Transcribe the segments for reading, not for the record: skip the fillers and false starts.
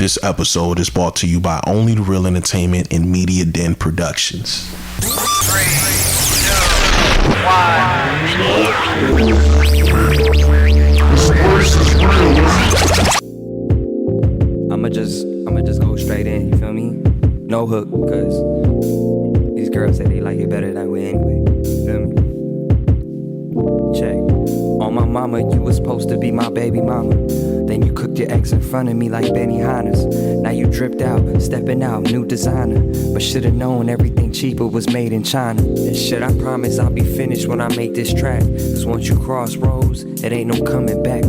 This episode is brought to you by Only the Real Entertainment and Media Den Productions. 3, 2, 1. I'ma just go straight in, you feel me? No hook, cause these girls say they like it better that way anyway. You feel me? Check. On my mama, you was supposed to be my baby mama. Then you cooked your ex in front of me like Benihana's. Now you dripped out, stepping out, new designer. But should've known everything cheaper was made in China. And shit, I promise I'll be finished when I make this track. Cause once you cross roads, it ain't no coming back.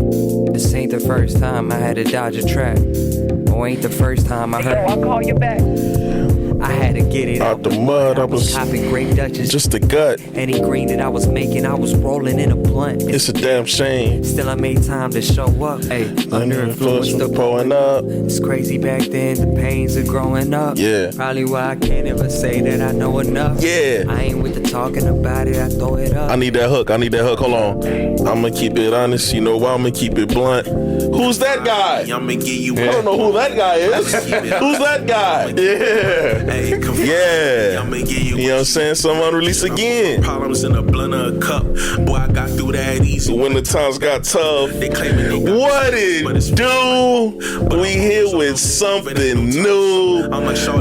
This ain't the first time I had to dodge a trap. Or ain't the first time I heard I'll call you back. I had to get it out the mud. I was copping Grape Dutchess. Just the gut. Any green that I was making, I was rolling in a blunt. It's a damn shame. Still, I made time to show up. Hey, under influence, the pulling up. It's crazy back then, the pains of growing up. Yeah. Probably why I can't ever say that I know enough. Yeah. I ain't with the talking about it, I throw it up. I need that hook. Hold on. I'ma keep it honest. You know why I'ma keep it blunt. Who's that guy? I'ma give you I don't know who that guy is. Who's that guy? Yeah. Yeah. I'ma give you know what I'm saying? Some unreleased again. Problems in a blunt or a cup. Boy, I got through that easy. When the times got tough. They claiming they got what it do? We here with something new.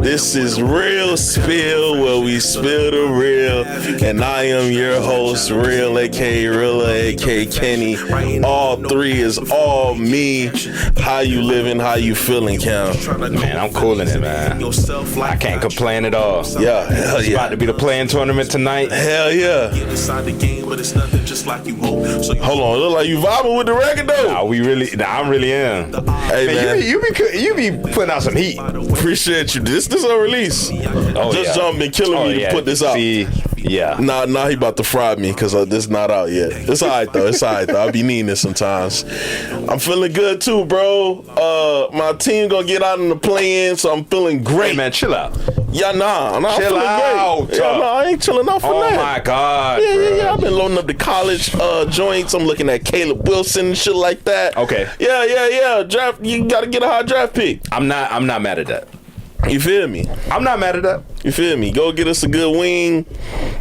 This is Real Spill, where we spill the real. And I am your host, Real, aka Rilla, aka Kenny. All three is all me. How you living? How you feeling, Cam? Man, I'm cooling it, man. I can't complain at all. Yeah, hell It's yeah. about to be the playing tournament tonight. Hell yeah. Hold on, look like you vibing with the record though. I really am. Hey man, you be putting out some heat. Appreciate you. This is a release. Oh, Just yeah. John been killing me to put this out. See, yeah. Nah, he about to fry me because this not out yet. It's alright though. I be needing it sometimes. I'm feeling good too, bro. My team gonna get out in the play-in, so I'm feeling great. Hey man, chill out. Yeah, nah, I'm Chill feeling out. great. Yeah, I ain't chilling out for Oh that. my God. Yeah. I've been loading up the college joints. I'm looking at Caleb Wilson and shit like that. Okay. Yeah. Draft. You gotta get a high draft pick. I'm not mad at that. You feel me? I'm not mad at that. You feel me? Go get us a good wing.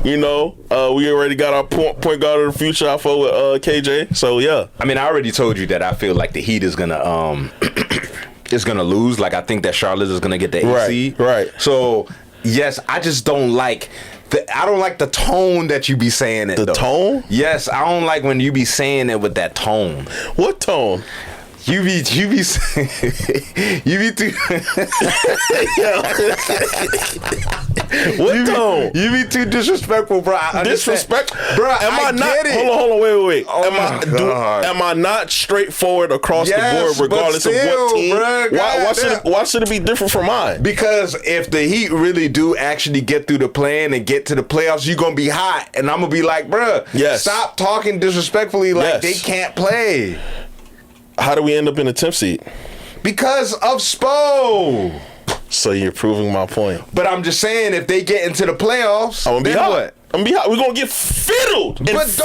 You know, we already got our point guard of the future. I fought with KJ. So yeah. I mean, I already told you that I feel like the Heat is gonna is gonna lose. Like I think that Charlotte is gonna get the AC. Right. So yes, I just don't like. I don't like the tone that you be saying it. The though. tone? Yes, I don't like when you be saying it with that tone. What tone? You be too. What tone? You be too disrespectful, bro. Disrespect, bro. Am I not? get it. Hold on, wait. Oh Am I not straightforward across Yes, the board, regardless but still, of what team? Bruh, Why should it be different from mine? Because if the Heat really do actually get through the plan and get to the playoffs, you're gonna be hot, and I'm gonna be like, bruh, Yes. stop talking disrespectfully like Yes. they can't play. How do we end up in the 10th seed? Because of Spo. So you're proving my point. But I'm just saying, if they get into the playoffs, I'm gonna be then hot. what? We're gonna get fiddled. But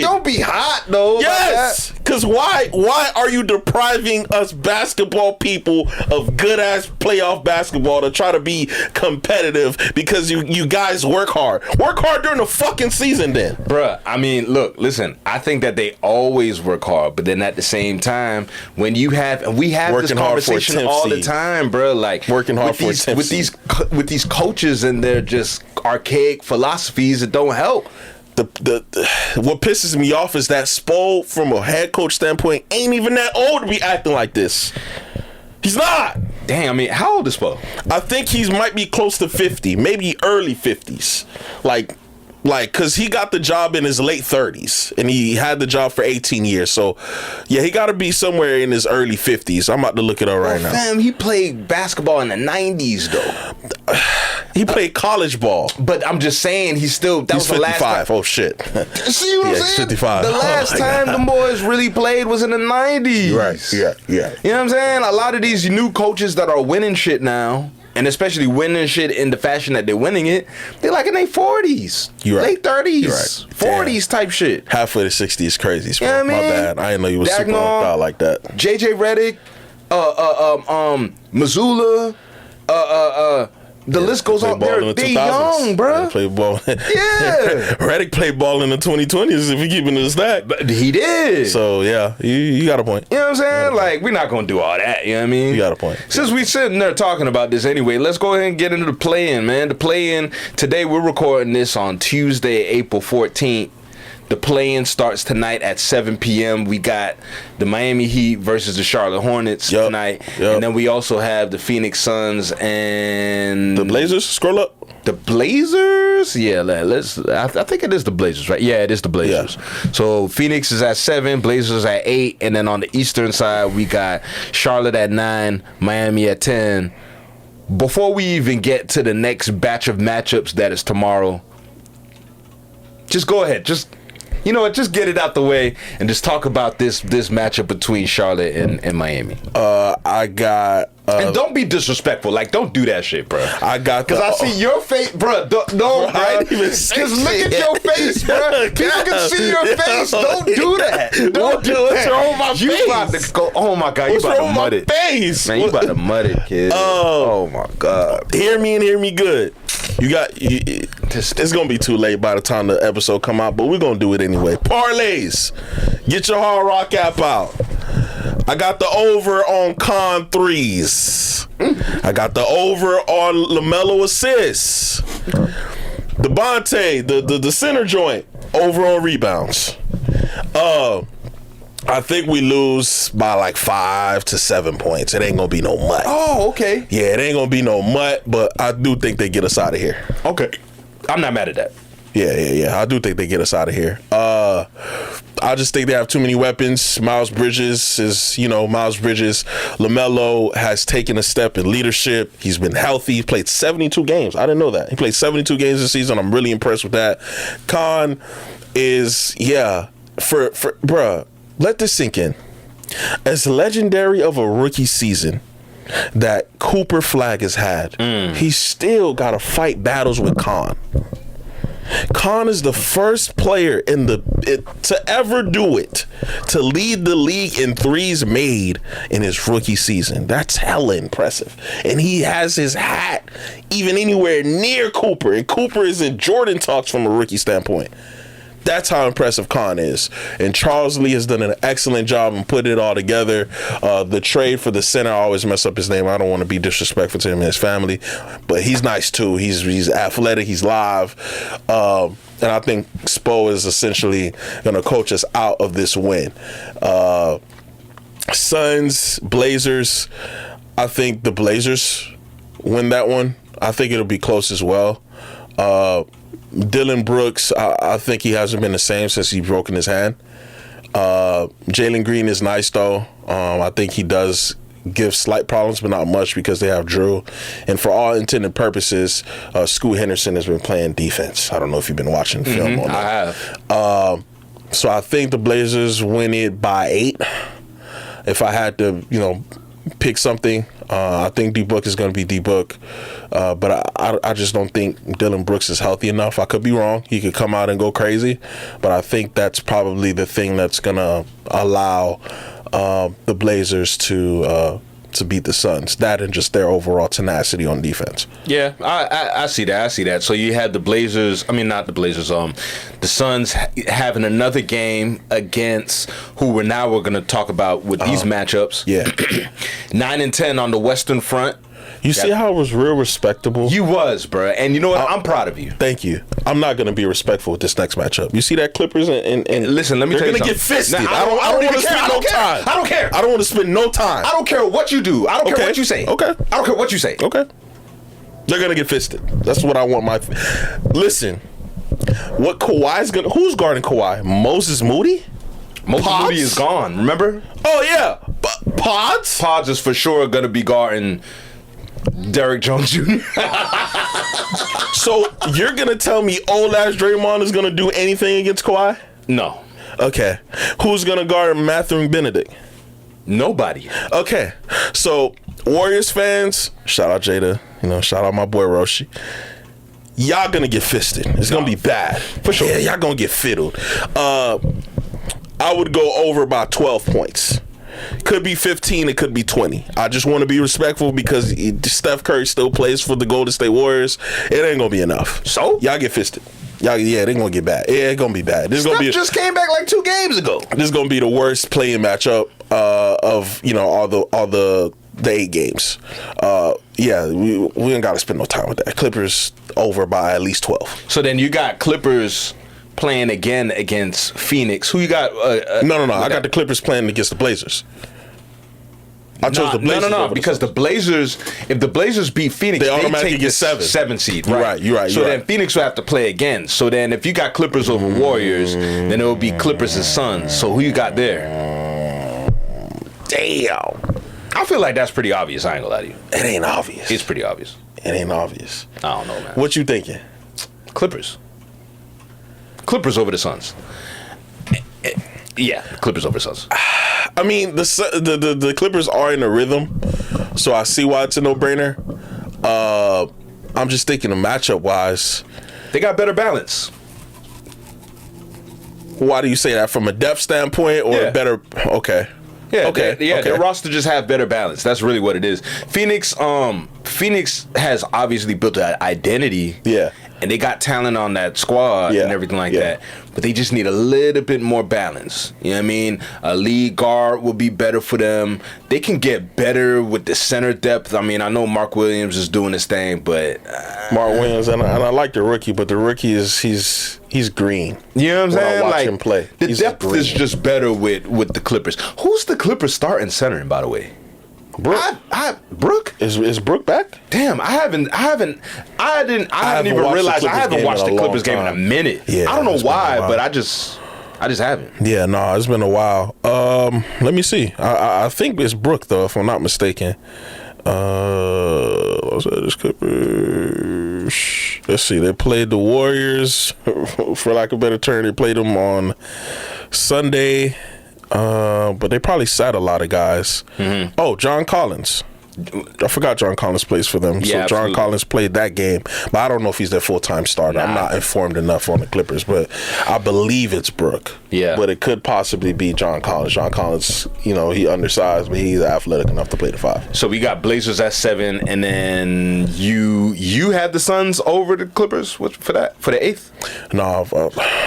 don't be hot though. Yes, because why are you depriving us basketball people of good ass playoff basketball to try to be competitive? Because you guys work hard during the fucking season. Then, Bruh, I mean, listen, I think that they always work hard, but then at the same time, when we have Working this hard for a conversation 10th all the seed. time, bruh, like Working hard for a 10th with these coaches and their just archaic philosophies that don't help. What pisses me off is that Spo, from a head coach standpoint, ain't even that old to be acting like this. He's not. Damn, I mean, how old is Spo? I think he might be close to 50, maybe early 50s. Like, cause he got the job in his late 30s and he had the job for 18 years. So yeah, he gotta be somewhere in his early 50s. I'm about to look it up right now. Fam, he played basketball in the 90s though. He played college ball. But I'm just saying, he's the 55. last time. Oh shit. See what I'm Yeah, saying? 55. The last time the boys really played was in the 90s. Right. Yeah. You know what I'm saying? A lot of these new coaches that are winning shit now, and especially winning shit in the fashion that they're winning it, they're like in their 40s, late 30s, 40s type shit. Halfway to 60 is crazy. You know what I My mean? bad. I didn't know you was super on Dagnall, thought like that. JJ Redick, Missoula, the list goes on. They're young, bro. Play ball. Yeah. Redick played ball in the 2020s if you keep it in the stack. But he did. So, yeah, you got a point. You know what I'm saying? Like, we're not going to do all that. You know what I mean? You got a point. Since we sitting there talking about this anyway, let's go ahead and get into the play-in, man. The play-in, today we're recording this on Tuesday, April 14th. The play-in starts tonight at 7 p.m. We got the Miami Heat versus the Charlotte Hornets tonight. And then we also have the Phoenix Suns and... The Blazers? Scroll up. The Blazers? Yeah, I think it is the Blazers, right? Yeah, it is the Blazers. Yeah. So Phoenix is at 7, Blazers at 8, and then on the Eastern side, we got Charlotte at 9, Miami at 10. Before we even get to the next batch of matchups that is tomorrow, just go ahead. You know what? Just get it out the way and just talk about this matchup between Charlotte and Miami. I got... and don't be disrespectful. Like, don't do that shit, bro. I got... Because I see your face, bro. No, bro. Because look at your face, bro. People can see your face. Don't do that. Don't do that. What's wrong with my face? You about to go... Oh, my God. What's you about wrong to mud with it. my face? Man, you about to mud it, kid. Oh, my God. Hear me and hear me good. It's gonna be too late by the time the episode come out, but we're gonna do it anyway. Parlays, get your Hard Rock app out. I got the over on Con threes. I got the over on LaMelo assists. The Bonte, the center joint, over on rebounds. I think we lose by like 5 to 7 points. It ain't gonna be no mutt. Oh, okay. Yeah, it ain't gonna be no mutt, but I do think they get us out of here. Okay. I'm not mad at that. Yeah. I do think they get us out of here. I just think they have too many weapons. Miles Bridges. LaMelo has taken a step in leadership. He's been healthy. He played 72 games. I didn't know that. He played 72 games this season. I'm really impressed with that. Khan is, bruh, let this sink in. As legendary of a rookie season that Cooper Flag has had, he's still got to fight battles with Khan. Khan is the first player to ever do it, to lead the league in threes made in his rookie season. That's hella impressive. And he has his hat even anywhere near Cooper. And Cooper is in Jordan talks from a rookie standpoint. That's how impressive Khan is. And Charles Lee has done an excellent job in putting it all together. The trade for the center, I always mess up his name. I don't want to be disrespectful to him and his family. But he's nice, too. He's athletic. He's live. And I think Spo is essentially going to coach us out of this win. Suns, Blazers. I think the Blazers win that one. I think it'll be close as well. Dylan Brooks, I think he hasn't been the same since he's broken his hand. Jalen Green is nice, though. I think he does give slight problems, but not much because they have Drew. And for all intended purposes, Scoot Henderson has been playing defense. I don't know if you've been watching film on that. I have. So I think the Blazers win it by 8. If I had to, pick something, I think D-Book is going to be D-Book. But I just don't think Dylan Brooks is healthy enough. I could be wrong. He could come out and go crazy. But I think that's probably the thing that's going to allow the Blazers to beat the Suns. That and just their overall tenacity on defense. Yeah, I see that. So you had the Blazers, not the Blazers, the Suns having another game against who we're going to talk about with these matchups. Yeah. 9-10 on the Western Front. You see how it was real respectable? You was, bro. And you know what? I'm proud of you. Thank you. I'm not going to be respectful with this next matchup. You see that Clippers and listen, let me tell you something. They're going to get fisted. Nah, I don't want to spend no time. I don't care. I don't want to spend no time. I don't care what you do. I don't care what you say. Okay. I don't care what you say. Okay. They're going to get fisted. That's what I want Listen, what Kawhi's going to... Who's guarding Kawhi? Moses Moody? Moses Moody is gone, remember? Oh, yeah. Pods? Pods is for sure going to be guarding... Derrick Jones Jr. So you're gonna tell me old ass Draymond is gonna do anything against Kawhi? No. Okay. Who's gonna guard Matthew Benedict? Nobody. Okay. So Warriors fans, shout out Jada, shout out my boy Roshi. Y'all gonna get fisted. It's gonna be bad. For sure. Yeah, y'all gonna get fiddled. I would go over by 12 points. Could be 15. It could be 20. I just want to be respectful because Steph Curry still plays for the Golden State Warriors. It ain't gonna be enough. So y'all get fisted. Y'all, yeah, they're gonna get bad. Yeah, it's gonna be bad. This is gonna be just came back like 2 games ago. This is gonna be the worst playing matchup of all the 8 games. Yeah, we ain't gotta spend no time with that. Clippers over by at least 12. So then you got Clippers playing again against Phoenix. Who you got? No. I got the Clippers playing against the Blazers. I chose the Blazers. No, because the Blazers, if the Blazers beat Phoenix, they automatically take get the 7 seed. Right. You're right. So then Phoenix will have to play again. So then if you got Clippers over Warriors, then it will be Clippers and Suns. So who you got there? Damn. I feel like that's pretty obvious. I ain't gonna lie to you. It ain't obvious. It's pretty obvious. It ain't obvious. I don't know, man. What you thinking? Clippers over the Suns. Yeah, Clippers over the Suns. I mean, the Clippers are in a rhythm, so I see why it's a no-brainer. I'm just thinking of matchup-wise. They got better balance. Why do you say that? From a depth standpoint or a better... Okay. Yeah, okay. Their roster just have better balance. That's really what it is. Phoenix has obviously built an identity. Yeah. And they got talent on that squad and everything like that. But they just need a little bit more balance. You know what I mean? A lead guard will be better for them. They can get better with the center depth. I mean, I know Mark Williams is doing his thing, but... Mark Williams, and I like the rookie, but the rookie he's green. You know what I'm saying? I watch him play. The depth is just better with the Clippers. Who's the Clippers starting centering, by the way? Brooke. Brooke? Is Brooke back? Damn, I haven't even realized I haven't watched the Clippers game in a minute. Yeah, I don't know why, but I just haven't. Yeah, no, it's been a while. Let me see. I think it's Brooke though, if I'm not mistaken. What's that? This Clippers. Let's see. They played the Warriors, for lack of a better term. They played them on Sunday. But they probably sat a lot of guys. Mm-hmm. Oh, John Collins. I forgot John Collins plays for them. So John Collins played that game. But I don't know if he's their full-time starter. I'm not informed enough on the Clippers, but I believe it's Brooke. Yeah. But it could possibly be John Collins. John Collins, he undersized, but he's athletic enough to play the 5. So we got Blazers at 7, and then you had the Suns over the Clippers for the 8th? No,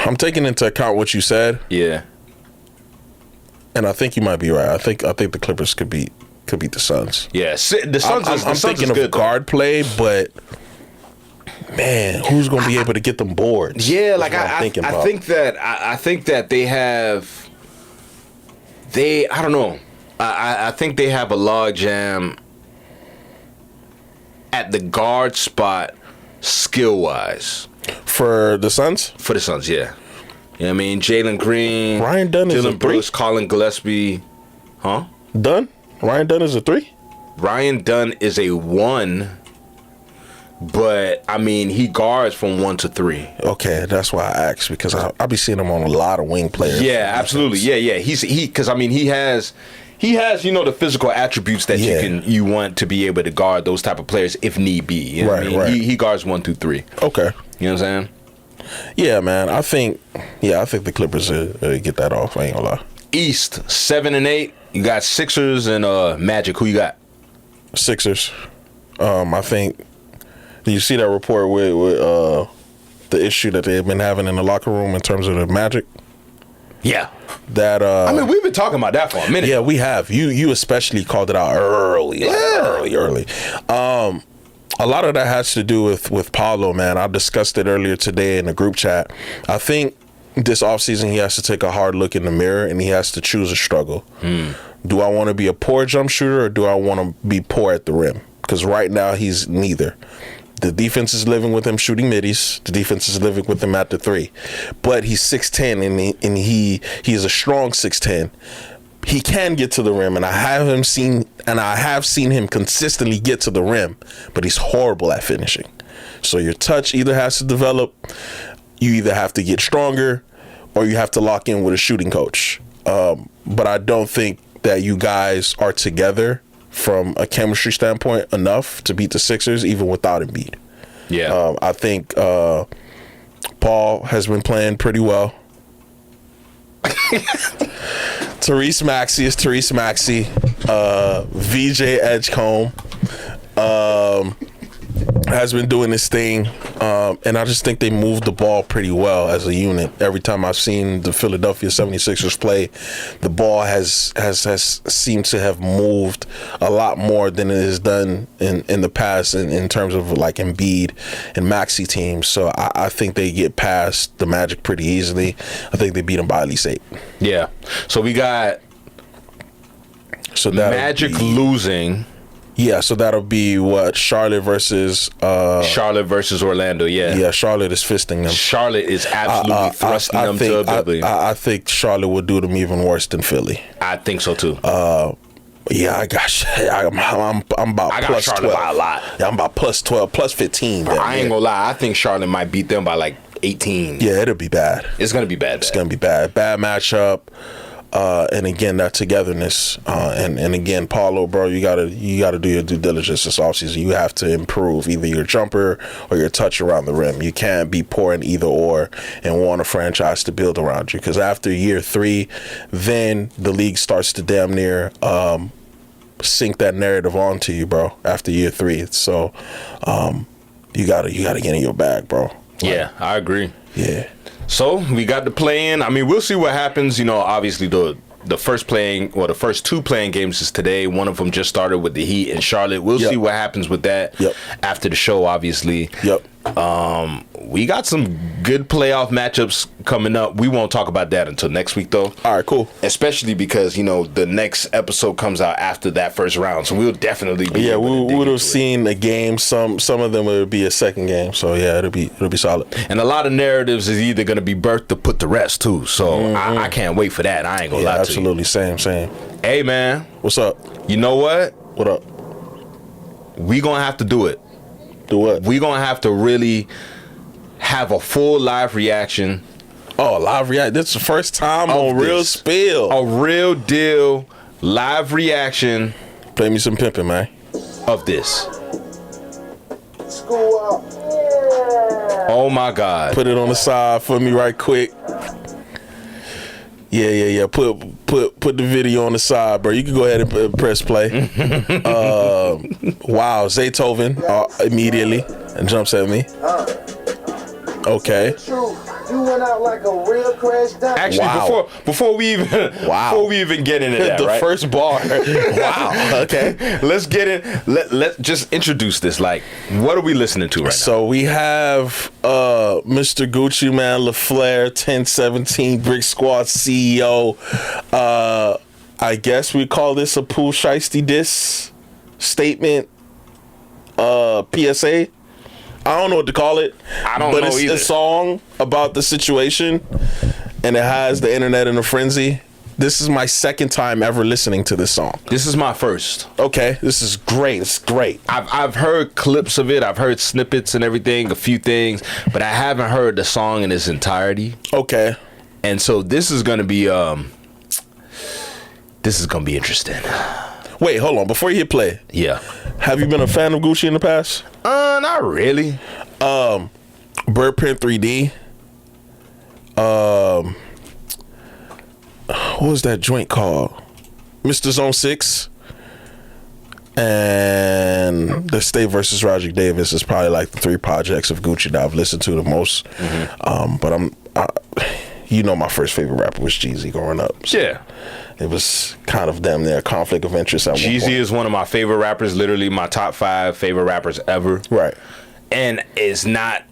I'm taking into account what you said. Yeah. And I think you might be right. I think the Clippers could beat the Suns. Yeah, the Suns. I'm thinking of guard play, but man, who's going to be able to get them boards? Yeah, like I think that they have. I don't know. I think they have a log jam at the guard spot, skill wise. For the Suns? For the Suns, yeah. You know what I mean? Jalen Green, Ryan Dunn is a 3? Dylan Brooks, Colin Gillespie. Huh? Dunn? Ryan Dunn is a 3? Ryan Dunn is a 1, but I mean he guards from 1 to 3. Okay, that's why I asked, because I be seeing him on a lot of wing players. Yeah, absolutely. Yeah. Because I mean he has the physical attributes that you want to be able to guard those type of players if need be. You know what I mean? Right. He guards 1 through 3. Okay. You know what I'm saying? Yeah, man. I think the Clippers get that off. I ain't gonna lie. East 7 and 8. You got Sixers and Magic. Who you got? Sixers. I think. Do you see that report with the issue that they've been having in the locker room in terms of the Magic? Yeah. That I mean, we've been talking about that for a minute. Yeah, we have. You especially called it out early. Yeah. Early. A lot of that has to do with Paulo, man. I discussed it earlier today in the group chat. I think this offseason he has to take a hard look in the mirror and he has to choose a struggle. Do I want to be a poor jump shooter or do I want to be poor at the rim? Because right now he's neither. The defense is living with him shooting middies. The defense is living with him at the 3. But he's 6'10", and he is a strong 6'10". He can get to the rim, and I have seen him consistently get to the rim, but he's horrible at finishing. So your touch either has to develop, you either have to get stronger, or you have to lock in with a shooting coach. But I don't think that you guys are together from a chemistry standpoint enough to beat the Sixers, even without Embiid. Yeah. I think Paul has been playing pretty well. Therese Maxey is Therese Maxey. VJ Edgecombe has been doing this thing, and I just think they moved the ball pretty well as a unit. Every time I've seen the Philadelphia 76ers play, the ball has seemed to have moved a lot more than it has done in the past in terms of like Embiid and Maxey teams. So I think they get past the Magic pretty easily. I think they beat them by at least 8. Yeah. So we got Magic losing. Yeah, so that'll be what, Charlotte versus Orlando. Yeah, Charlotte is fisting them. Charlotte is absolutely thrusting them to oblivion. I think Charlotte would do them even worse than Philly. I think so too. Yeah, I'm about I got plus Charlotte 12 by a lot. Yeah, I'm about plus 12, plus 15. I ain't gonna lie. I think Charlotte might beat them by like 18. Yeah, it'll be bad. It's gonna be bad. It's gonna be bad. Bad matchup. And again, that togetherness, and again, Paulo, bro, you gotta do your due diligence this offseason. You have to improve either your jumper or your touch around the rim. You can't be poor in either or and want a franchise to build around you. Because after year 3, then the league starts to damn near sink that narrative onto you, bro. After year 3, so you gotta get in your bag, bro. Yeah, I agree. Yeah. So we got the play-in. I mean, we'll see what happens. You know, obviously the first 2 playing games is today. One of them just started with the Heat and Charlotte. We'll see what happens with that after the show, obviously. Yep. We got some good playoff matchups coming up. We won't talk about that until next week, though. All right, cool. Especially because, you know, the next episode comes out after that first round. So we'll definitely be able to we would have seen a game. Some of them would be a second game. So yeah, it'll be solid. And a lot of narratives is either going to be birthed to put to rest too. So I can't wait for that. I ain't gonna lie to you. Absolutely, same. Hey man, what's up? You know what? What up? We gonna have to do it. Do what? We gonna have to really have a full live reaction. Oh, live reaction. This is the first time on Real Spill. A real deal live reaction. Play me some pimping, man. Of this. Oh my God. Put it on the side for me right quick. Yeah. Put the video on the side, bro. You can go ahead and press play. Wow, Zaytoven immediately and jumps at me. Okay. You went out like a real crash dummy. Actually, before we even get into that, the right? first bar. Wow. Okay. Let's get in. Let's just introduce this. Like, what are we listening to right now? So we have Mr. Gucci Man LaFleur, 1017 Brick Squad CEO. I guess we call this a Pooh Shiesty diss statement. PSA. I don't know what to call it. I don't know either. But it's a song about the situation, and it has the internet in a frenzy. This is my second time ever listening to this song. This is my first. Okay, this is great. It's great. I've heard clips of it. I've heard snippets and everything, a few things, but I haven't heard the song in its entirety. Okay. And so this is gonna be interesting. Wait, hold on. Before you hit play. Yeah. Have you been a fan of Gucci in the past? Not really. Bird Print 3D. What was that joint called? Mr. Zone 6. And The State versus Roger Davis is probably like the 3 projects of Gucci that I've listened to the most. But you know, my first favorite rapper was Jeezy growing up. So yeah. It was kind of damn near a conflict of interest at one point. Jeezy is one of my favorite rappers, literally my top 5 favorite rappers ever. Right. And it's not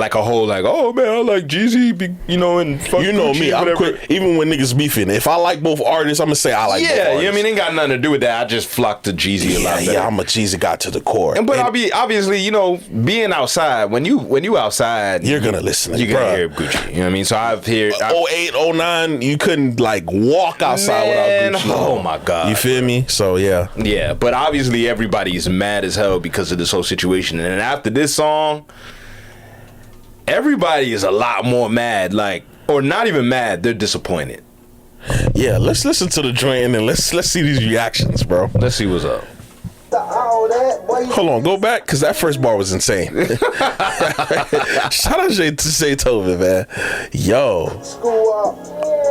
like a whole like, oh man, I like Jeezy, you know, and fuck you know Gucci, me, I'm quick. Even when niggas beefing, if I like both artists, I'm gonna say I like both artists. Yeah, I mean, it ain't got nothing to do with that. I just flock to Jeezy a lot better. Yeah, I'm a Jeezy guy to the core. But I'll be obviously, you know, being outside when you outside, you're gonna listen. You're gonna hear Gucci. You know what I mean? So I've heard 08, 09, you couldn't like walk outside without Gucci. Oh my God. You feel me? So yeah. Yeah, but obviously everybody's mad as hell because of this whole situation. And after this song, everybody is a lot more mad, like, or not even mad, they're disappointed. Yeah, let's listen to the joint and then let's see these reactions, bro. Let's see what's up. Hold on, go back, because that first bar was insane. Shout out to Zaytoven, man. Yo.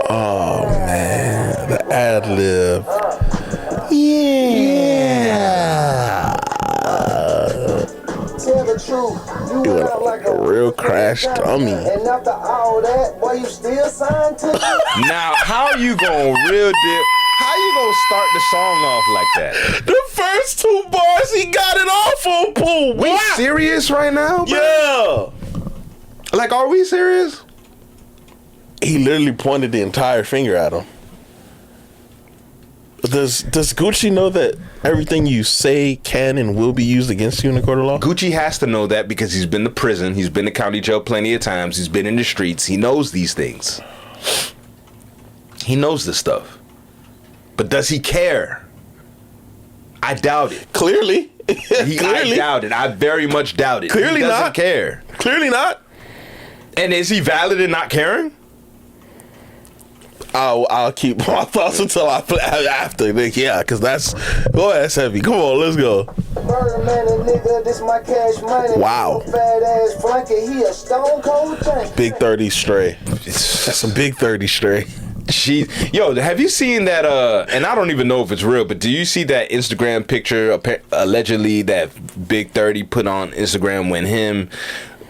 Oh man, the ad lib. Yeah. Tell the truth, you Doing went out like a real crash dummy. And after all that, boy, you still signed to me? Now, how you gonna real deal? How you gonna start the song off like that? The first 2 bars, he got it off on Pooh. We What? serious right now, bro? Yeah. Like, are we serious? He literally pointed the entire finger at him. Does Gucci know that everything you say can and will be used against you in the court of law? Gucci has to know that because he's been to prison. He's been to county jail plenty of times. He's been in the streets. He knows these things. He knows this stuff. But does he care? I doubt it. Clearly. I doubt it. I very much doubt it. Clearly he doesn't not. care. Clearly not. And is he valid in not caring? I'll keep my thoughts until after. Yeah, because that's... Go ahead, that's heavy. Come on, let's go. Birdman and nigga, this my cash money. Wow. Fat ass flunky, he a stone cold tank. Big 30 stray. That's some big 30 stray. Have you seen that? And I don't even know if it's real, but do you see that Instagram picture allegedly that Big 30 put on Instagram when him,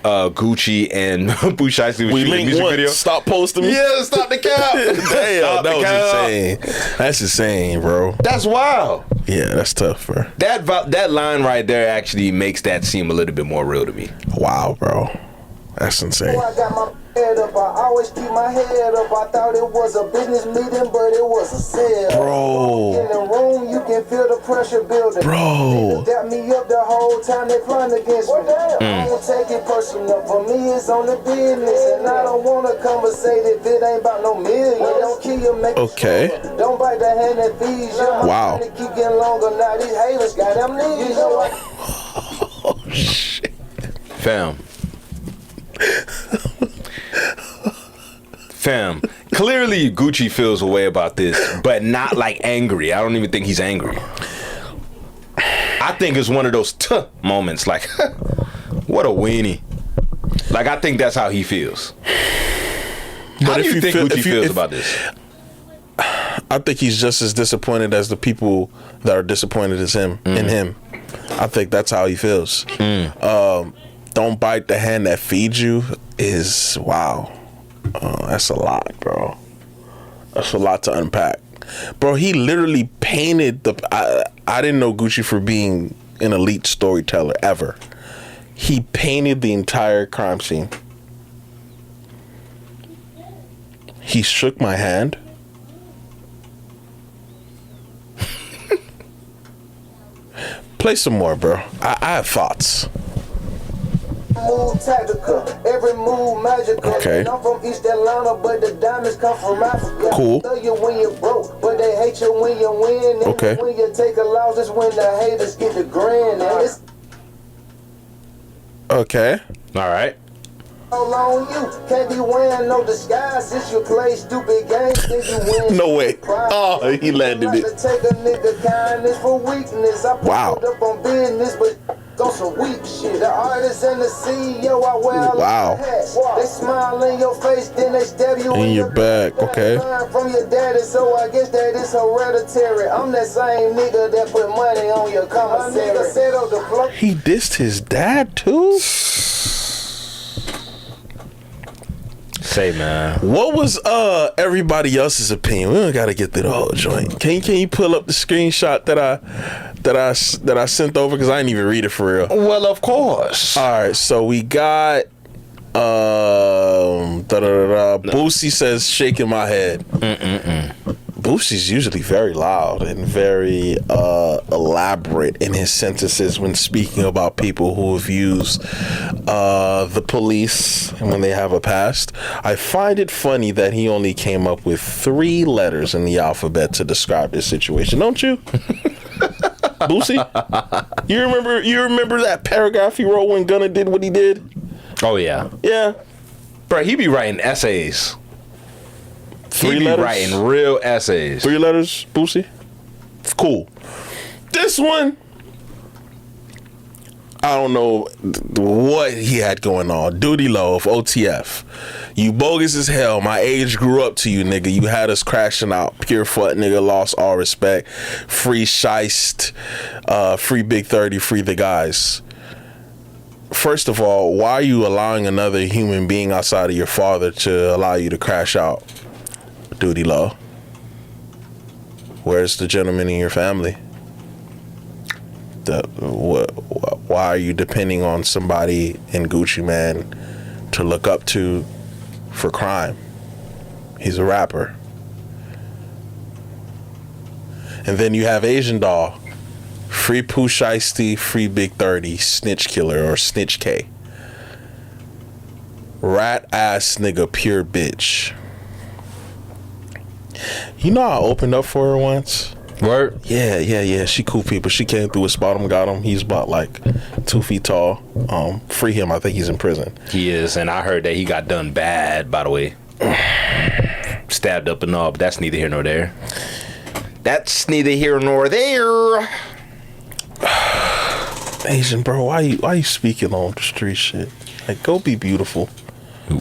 Gucci, and Pooh Shiesty was shooting a music video? Stop posting me. Yeah, stop the cap. Damn, Stop that the was cap. insane. That's insane, bro. That's wild. Yeah, that's tough, bro. That line right there actually makes that seem a little bit more real to me. Wow, bro. That's insane. I got my head up, I always keep my head up. I thought it was a business meeting, but it was a sale. Bro. In the room, you can feel the pressure building. Bro. Niggas dap me up the whole time they plotting against me. I don't take it personal. For me, it's on the business, and I don't wanna conversate if it ain't about no million. Don't kill you, make it Okay. stronger. Don't bite the hand that feeds you. My Wow. money keep getting longer. Now these haters got amnesia. Oh, shit. Fam. Clearly Gucci feels a way about this, but not like angry. I don't even think he's angry. I think it's one of those moments like, what a weenie. Like, I think that's how he feels. How do you think Gucci feels about this? I think he's just as disappointed as the people that are disappointed as him in him. I think that's how he feels. Don't bite the hand that feeds you is wow. That's a lot, bro. That's a lot to unpack, bro. He literally painted the. I didn't know Gucci for being an elite storyteller ever. He painted the entire crime scene. He shook my hand. Play some more, bro. I have thoughts. Move tactical, every move magical. Okay. I'm from East Atlanta, but the diamonds come from Africa. Cool. Love you when you're broke, but they hate you when you win. And Okay. when you take a loss, it's when the haters get the grin. And it's Okay. All right. all on you. Can't be wearing no disguise since you play stupid games. Then you win. No way. Oh, he landed Like it. to take a nigga kindness for weakness. I put Wow. it up on business, but on some weak shit. The artist and the CEO, I wear a Wow. hats. They smile in your face, then they stab you In your back, okay. Learn from your daddy, so I guess that it's hereditary. I'm that same nigga that put money on your commissary. My nigga settled the plug. He dissed his dad too. Say, man. What was everybody else's opinion? We don't gotta get through the whole joint. Can you pull up the screenshot that I sent over, because I didn't even read it for real. Well, of course. All right, so we got Boosie says shaking my head. Boosie's usually very loud and very elaborate in his sentences when speaking about people who have used the police and when they have a past. I find it funny that he only came up with 3 letters in the alphabet to describe this situation, don't you? Boosie? You remember that paragraph he wrote when Gunna did what he did? Oh, yeah. Yeah. Bro, he be writing essays. 3 He be letters? writing real essays. 3 letters, Boosie? Cool. This one, I don't know what he had going on. Duty Low of OTF. You bogus as hell. My age grew up to you, nigga. You had us crashing out. Pure fuck, nigga. Lost all respect. Free Shiest. Free Big 30. Free the guys. First of all, why are you allowing another human being outside of your father to allow you to crash out? Duty Low. Where's the gentleman in your family? Why are you depending on somebody in Gucci Man to look up to for crime? He's a rapper. And then you have Asian Doll. Free Pooh Shiesty, free Big 30, Snitch Killer or Snitch K. Rat ass nigga, pure bitch. You know I opened up for her once? Word? Yeah. She cool people. She came through, spot him, got him. He's about like 2 feet tall. Free him. I think he's in prison. He is, and I heard that he got done bad, by the way. Stabbed up and all, but that's neither here nor there. That's neither here nor there. Asian bro, why you speaking on the street shit? Like, go be beautiful.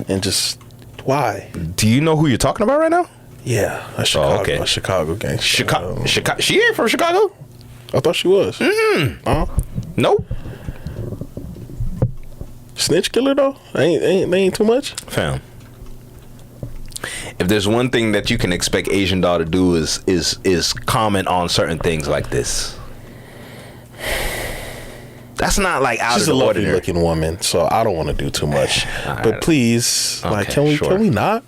And just, why? Do you know who you're talking about right now? Yeah, a Chicago gang. Chicago. She ain't from Chicago? I thought she was. Nope. Snitch Killer though? Ain't too much? Fam. If there's one thing that you can expect Asian Doll to do is comment on certain things like this. That's not like out She's of the a lovely ordinary. looking woman, so I don't want to do too much. All right. But please, like, Okay, can we not?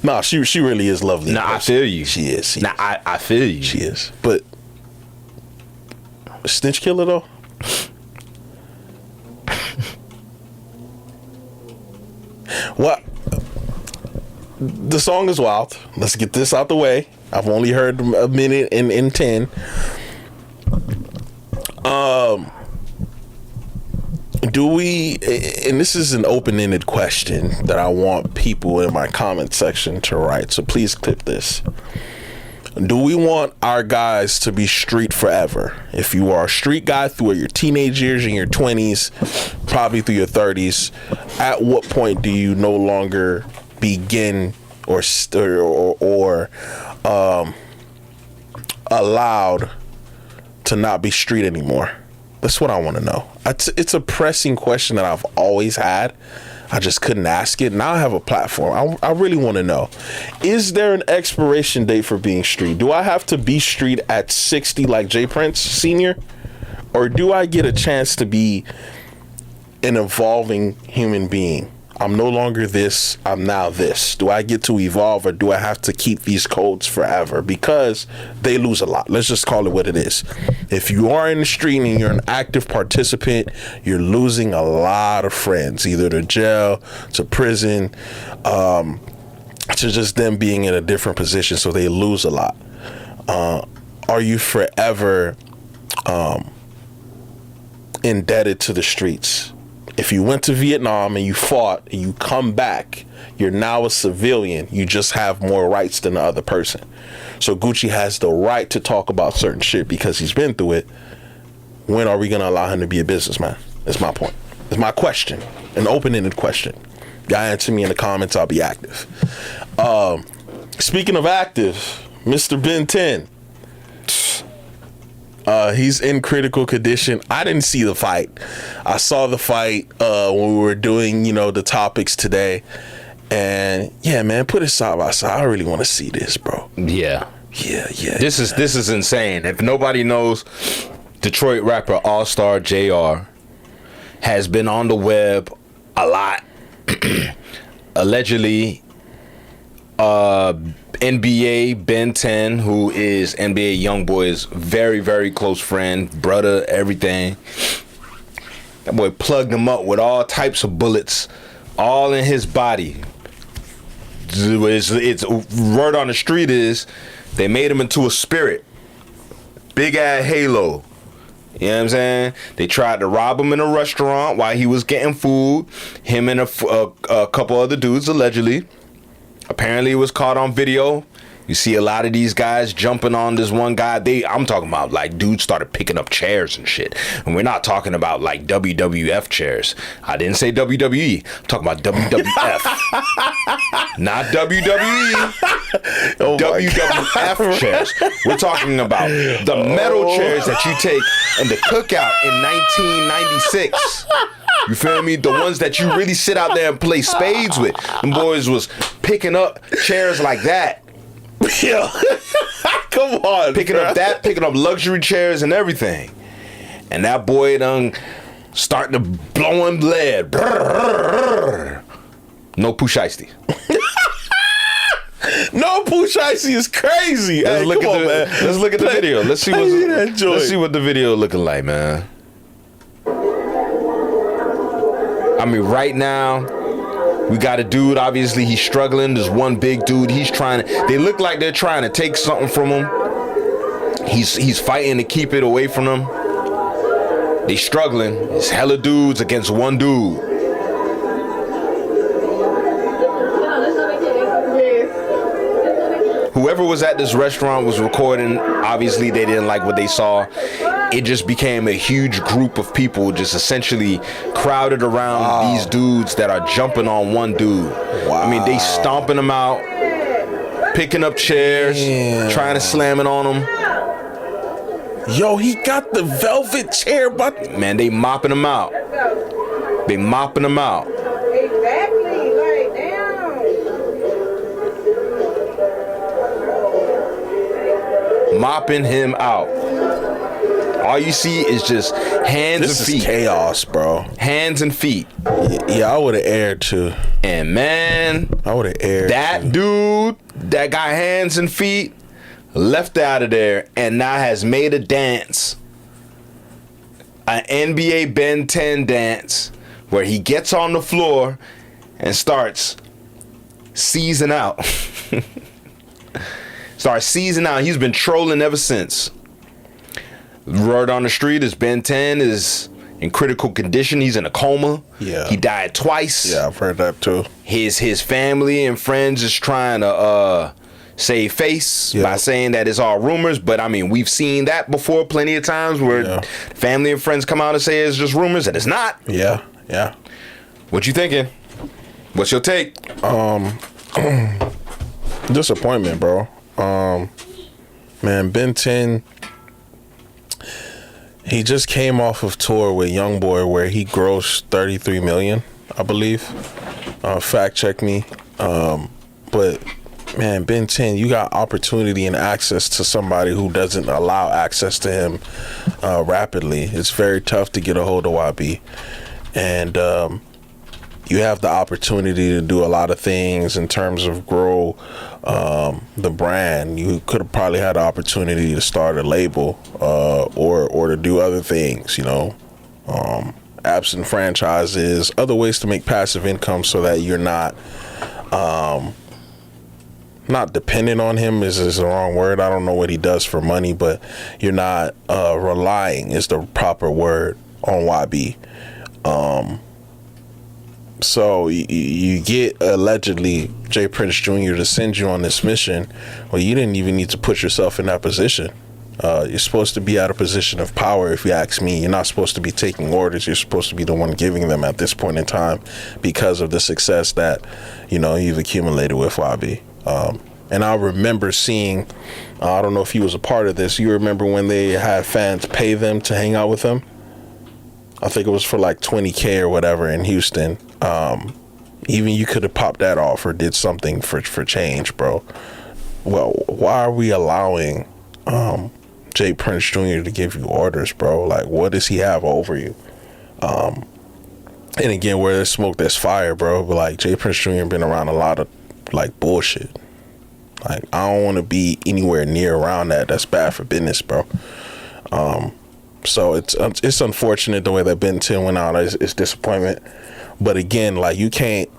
No, she really is lovely. Nah, I feel you. She is. Nah, I feel you. She is. But Snitch Killer though? What? The song is wild. Let's get this out the way. I've only heard a minute in 10. Do we, and this is an open-ended question that I want people in my comment section to write, so please clip this. Do we want our guys to be street forever? If you are a street guy through your teenage years and your 20s, probably through your 30s, at what point do you no longer begin or allowed to not be street anymore? That's what I want to know. It's a pressing question that I've always had. I just couldn't ask it. Now I have a platform. I really want to know. Is there an expiration date for being street? Do I have to be street at 60 like Jay Prince Sr.? Or do I get a chance to be an evolving human being? I'm no longer this, I'm now this. Do I get to evolve, or do I have to keep these codes forever? Because they lose a lot. Let's just call it what it is. If you are in the street and you're an active participant, you're losing a lot of friends, either to jail, to prison, to just them being in a different position, so they lose a lot. Are you forever indebted to the streets? If you went to Vietnam and you fought and you come back, you're now a civilian. You just have more rights than the other person. So Gucci has the right to talk about certain shit because he's been through it. When are we going to allow him to be a businessman? That's my point. It's my question. An open-ended question. Y'all answer me in the comments. I'll be active. Speaking of active, Mr. Ben 10. He's in critical condition. I didn't see the fight. I saw the fight when we were doing, the topics today. And yeah, man, put it side by side. I really want to see this, bro. Yeah. This Yeah. is insane. If nobody knows, Detroit rapper All-Star JR has been on the web a lot. Allegedly, NBA Ben 10, who is NBA Youngboy's very, very close friend, brother, everything. That boy plugged him up with all types of bullets, all in his body. It's word on the street is they made him into a spirit. Big ass halo. You know what I'm saying? They tried to rob him in a restaurant while he was getting food. Him and a couple other dudes, allegedly. Apparently it was caught on video. You see a lot of these guys jumping on this one guy. I'm talking about like dudes started picking up chairs and shit. And we're not talking about like WWF chairs. I didn't say WWE. I'm talking about WWF. Not WWE. Oh WWF chairs. We're talking about the metal chairs that you take in the cookout in 1996. You feel me? The ones that you really sit out there and play spades with. Them boys was picking up chairs like that. Yo, come on, picking up luxury chairs and everything, and that boy done starting to blow him lead. No Pooh Shiesty. No, Pooh Shiesty is crazy. Let's Hey, look come at on, the man. let's look at the video. Let's see what the video looking like, man. I mean, right now. We got a dude, obviously he's struggling. There's one big dude, they look like they're trying to take something from him. He's fighting to keep it away from them. They struggling. It's hella dudes against one dude. Whoever was at this restaurant was recording. Obviously, they didn't like what they saw. It just became a huge group of people just essentially crowded around these dudes that are jumping on one dude. Wow. I mean, they stomping them out, picking up chairs, trying to slam it on them. Yo, he got the velvet chair, but man, they mopping them out. They mopping them out. Exactly, like damn. Mopping him out. All you see is just hands this and feet. Is chaos, bro. Hands and feet. Yeah, I would have aired too. And man, I would have aired. That dude that got hands and feet left out of there and now has made a dance. An NBA Ben 10 dance where he gets on the floor and starts seizing out. Starts seizing out. He's been trolling ever since. Word on the street is Ben 10 is in critical condition. He's in a coma. Yeah. He died twice. Yeah, I've heard that too. His family and friends is trying to save face by saying that it's all rumors. But I mean, we've seen that before plenty of times where family and friends come out and say it's just rumors and it's not. Yeah, yeah. What you thinking? What's your take? Disappointment, bro. Man, Ben 10, he just came off of tour with Youngboy where he grossed 33 million, I believe. Fact check me. But man, Ben 10, you got opportunity and access to somebody who doesn't allow access to him rapidly. It's very tough to get a hold of YB. And you have the opportunity to do a lot of things in terms of grow the brand. You could have probably had the opportunity to start a label or to do other things, you know. Absent franchises, other ways to make passive income so that you're not dependent on him is the wrong word. I don't know what he does for money, but you're not relying is the proper word on YB. So you get allegedly Jay Prince Jr. to send you on this mission. Well, you didn't even need to put yourself in that position. You're supposed to be at a position of power, if you ask me. You're not supposed to be taking orders. You're supposed to be the one giving them at this point in time because of the success that, you know, you've accumulated with YB. And I remember seeing, I don't know if he was a part of this. You remember when they had fans pay them to hang out with them? I think it was for like $20K or whatever in Houston. Even you could have popped that off or did something for change, bro. Well, why are we allowing Jay Prince Jr. to give you orders, bro? Like, what does he have over you? And again, where there's smoke, there's fire, bro. But like, Jay Prince Jr. been around a lot of like bullshit. Like, I don't want to be anywhere near around that. That's bad for business, bro. So it's unfortunate the way that Ben 10 went out. It's disappointment. But again, like, you can't,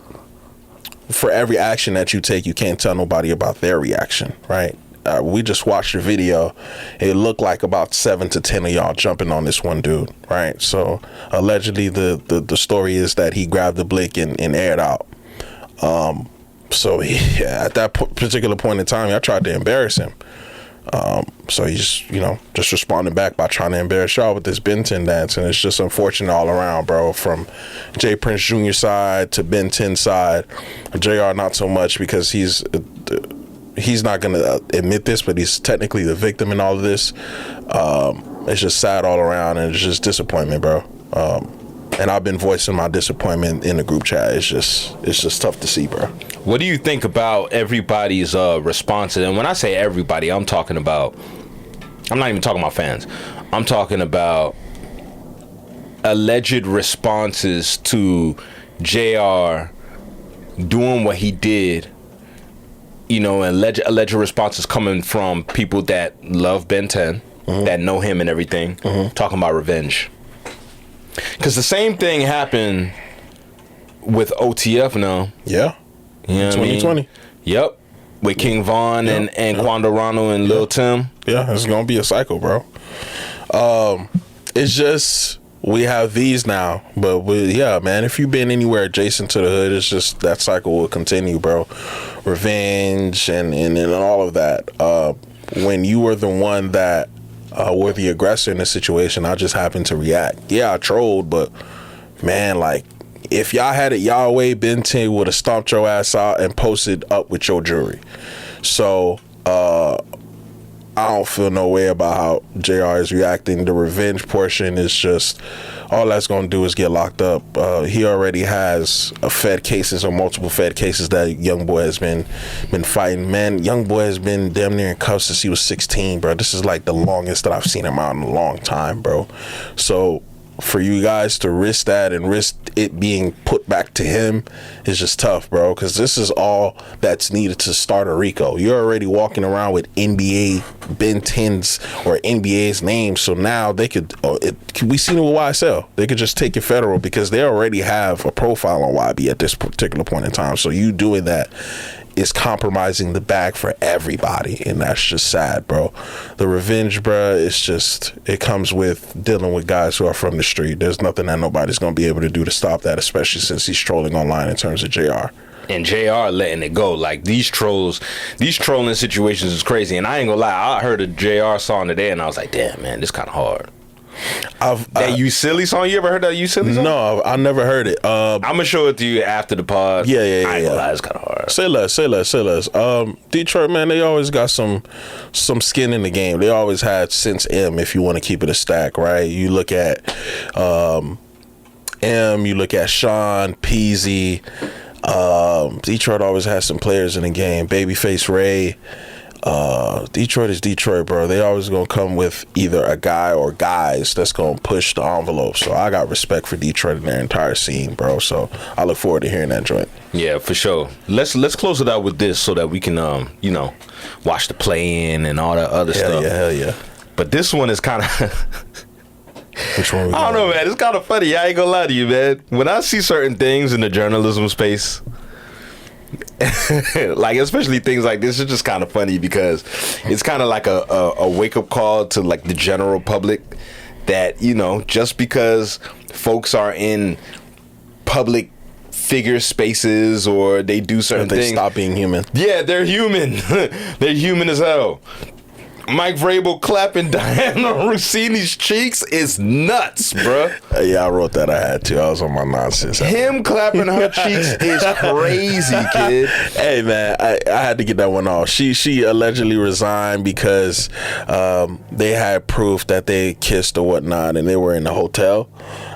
for every action that you take, you can't tell nobody about their reaction, right? We just watched the video. It looked like about 7 to 10 of y'all jumping on this one dude, right? So allegedly the story is that he grabbed the blick and aired out. So at that particular point in time, I tried to embarrass him. So he's, just responding back by trying to embarrass y'all with this Ben 10 dance. And it's just unfortunate all around, bro. From Jay Prince Jr. side to Ben 10 side. JR not so much, because he's not going to admit this, but he's technically the victim in all of this. It's just sad all around, and it's just disappointment, bro. And I've been voicing my disappointment in the group chat. It's just tough to see, bro. What do you think about everybody's response? And when I say everybody, I'm not even talking about fans. I'm talking about alleged responses to JR doing what he did. And alleged responses coming from people that love Ben 10, that know him and everything, talking about revenge. Because the same thing happened with OTF now. Yeah. You know 2020. I mean? Yep. With King Von and Quando Rondo and Lil Tim. Yeah, it's going to be a cycle, bro. It's just, we have these now. But, man, if you've been anywhere adjacent to the hood, it's just that cycle will continue, bro. Revenge and all of that. When you were the one that were the aggressor in the situation, I just happened to react. Yeah, I trolled, but, man, like, if y'all had it y'all way, Ben 10 would have stomped your ass out and posted up with your jury. So, I don't feel no way about how JR is reacting. The revenge portion is just, all that's going to do is get locked up. He already has Fed cases or multiple Fed cases that young boy has been fighting. Man, young boy has been damn near in cuffs since he was 16, bro. This is like the longest that I've seen him out in a long time, bro. So, for you guys to risk that and risk it being put back to him is just tough, bro, because this is all that's needed to start a RICO. You're already walking around with NBA Ben 10's or NBA's name, so now they could, we seen it with YSL, they could just take it federal because they already have a profile on YB at this particular point in time. So you doing that is compromising the bag for everybody, and that's just sad, bro. The revenge, bro, it's just, it comes with dealing with guys who are from the street. There's nothing that nobody's gonna be able to do to stop that, especially since he's trolling online in terms of JR. And JR letting it go. Like, these trolling situations is crazy. And I ain't gonna lie, I heard a JR song today and I was like, damn, man, this kind of hard. That You Silly song, you ever heard that You Silly song? No, I never heard it. I'm gonna show it to you after the pod. Yeah. I ain't gonna lie, it's kind of hard. Say less. Detroit, man, they always got some skin in the game. They always had since M, if you want to keep it a stack, right? You look at M, you look at Sean, Peasy. Detroit always has some players in the game. Babyface Ray. Detroit is Detroit, bro. They always gonna come with either a guy or guys that's gonna push the envelope. So I got respect for Detroit and their entire scene, bro. So I look forward to hearing that joint. Yeah, for sure. Let's close it out with this so that we can watch the play-in and all that other stuff. Hell yeah. But this one is kind of Which one? I don't know, man. It's kind of funny. I ain't gonna lie to you, man. When I see certain things in the journalism space, like especially things like this, it's just kind of funny because it's kind of like a wake-up call to like the general public that, just because folks are in public figure spaces or they do certain things, stop being human. Yeah, they're human. They're human as hell. Mike Vrabel clapping Diana Russini's cheeks is nuts, bruh. Yeah, I wrote that. I had to. I was on my nonsense. Him clapping her cheeks is crazy, kid. Hey, man, I had to get that one off. She allegedly resigned because they had proof that they kissed or whatnot, and they were in the hotel.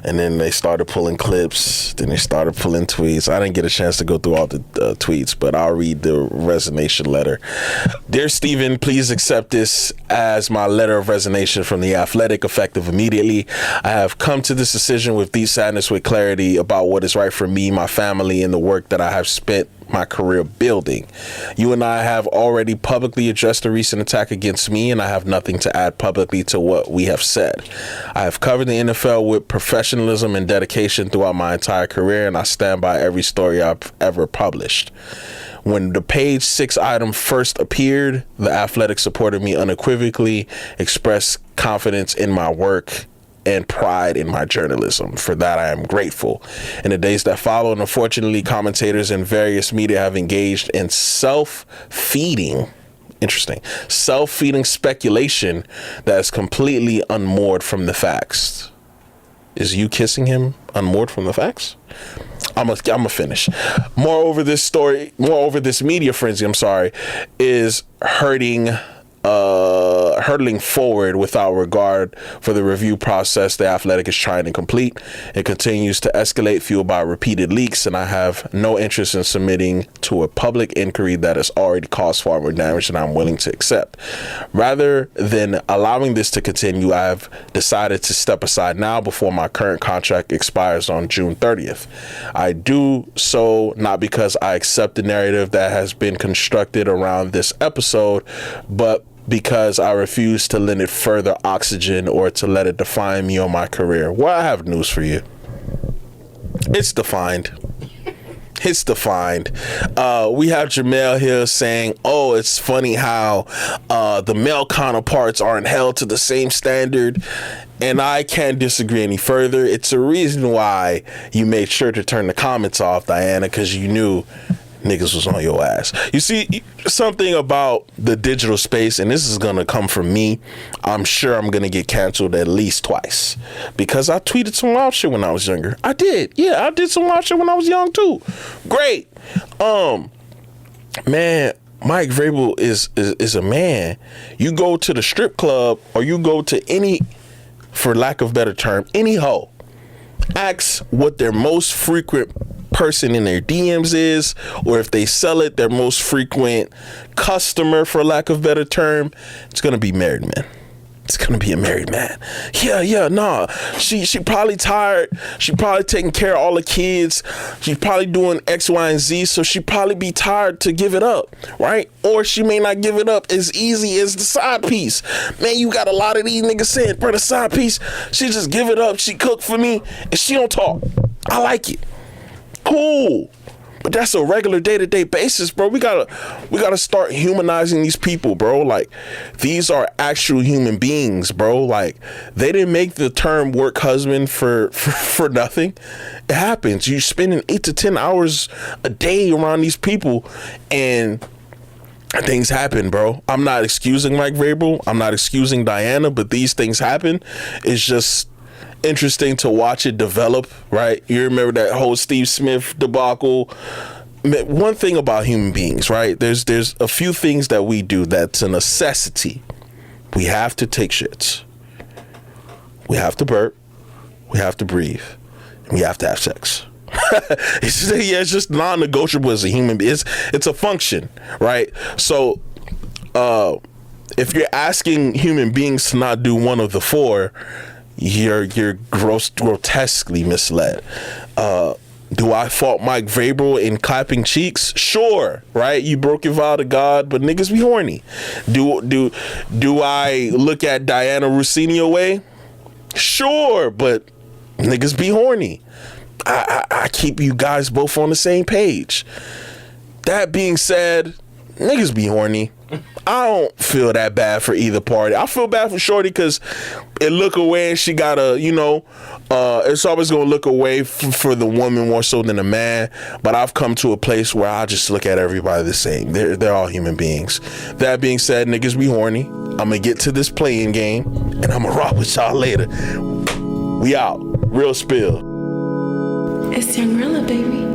And then they started pulling clips. Then they started pulling tweets. I didn't get a chance to go through all the tweets, but I'll read the resignation letter. Dear Steven, please accept this as my letter of resignation from The Athletic, effective immediately. I have come to this decision with deep sadness, with clarity about what is right for me, my family, and the work that I have spent my career building. You and I have already publicly addressed the recent attack against me, and I have nothing to add publicly to what we have said. I have covered the NFL with professionalism and dedication throughout my entire career, and I stand by every story I've ever published. When the page 6 item first appeared, The Athletic supported me unequivocally, expressed confidence in my work, and pride in my journalism. For that, I am grateful. In the days that followed, unfortunately, commentators and various media have engaged in self-feeding speculation that is completely unmoored from the facts. Is you kissing him unmoored from the facts? I'm gonna finish. Moreover, this media frenzy, is hurtling forward without regard for the review process the Athletic is trying to complete. It continues to escalate, fueled by repeated leaks, and I have no interest in submitting to a public inquiry that has already caused far more damage than I'm willing to accept. Rather than allowing this to continue, I have decided to step aside now before my current contract expires on June 30th. I do so not because I accept the narrative that has been constructed around this episode, but because I refuse to lend it further oxygen or to let it define me or my career. Well, I have news for you. It's defined. It's defined. We have Jamel here saying, oh, it's funny how the male counterparts aren't held to the same standard. And I can't disagree any further. It's a reason why you made sure to turn the comments off, Diana, because you knew niggas was on your ass. You see, something about the digital space, and this is gonna come from me, I'm sure I'm gonna get canceled at least twice because I tweeted some wild shit when I was younger. I did. Yeah, I did some wild shit when I was young too. Great. Man, Mike Vrabel is a man. You go to the strip club or you go to any, for lack of a better term, any hoe. Ask what their most frequent person in their DMs is, or if they sell it, their most frequent customer, for lack of a better term, it's gonna be married men. It's gonna be a married man. Nah. She probably tired. She probably taking care of all the kids. She's probably doing X, Y, and Z. So she probably be tired to give it up, right? Or she may not give it up as easy as the side piece. Man, you got a lot of these niggas saying, bro, the side piece, she just give it up. She cook for me and she don't talk. I like it. Cool. But that's a regular day-to-day basis, bro. We gotta start humanizing these people, bro. Like, these are actual human beings, bro. Like, they didn't make the term work husband for nothing. It happens. You're spending 8 to 10 hours a day around these people, and things happen, bro. I'm not excusing Mike Vrabel. I'm not excusing Diana, but these things happen. It's just interesting to watch it develop, right? You remember that whole Steve Smith debacle. One thing about human beings, right? There's a few things that we do that's a necessity. We have to take shits. We have to burp. We have to breathe. And we have to have sex. It's just non-negotiable as a human being. It's a function, right? So if you're asking human beings to not do one of the four, you're grotesquely misled. Do I fault Mike Vrabel in clapping cheeks? Sure, right? You broke your vow to God, but niggas be horny. Do I look at Diana Russini away? Sure, but niggas be horny. I keep you guys both on the same page. That being said, niggas be horny. I don't feel that bad for either party. I feel bad for Shorty because it look away and she gotta, it's always gonna look away for the woman more so than the man. But I've come to a place where I just look at everybody the same. They're all human beings. That being said, niggas be horny. I'm gonna get to this playing game and I'm gonna rock with y'all later. We out. Real spill. It's Youngrilla, baby.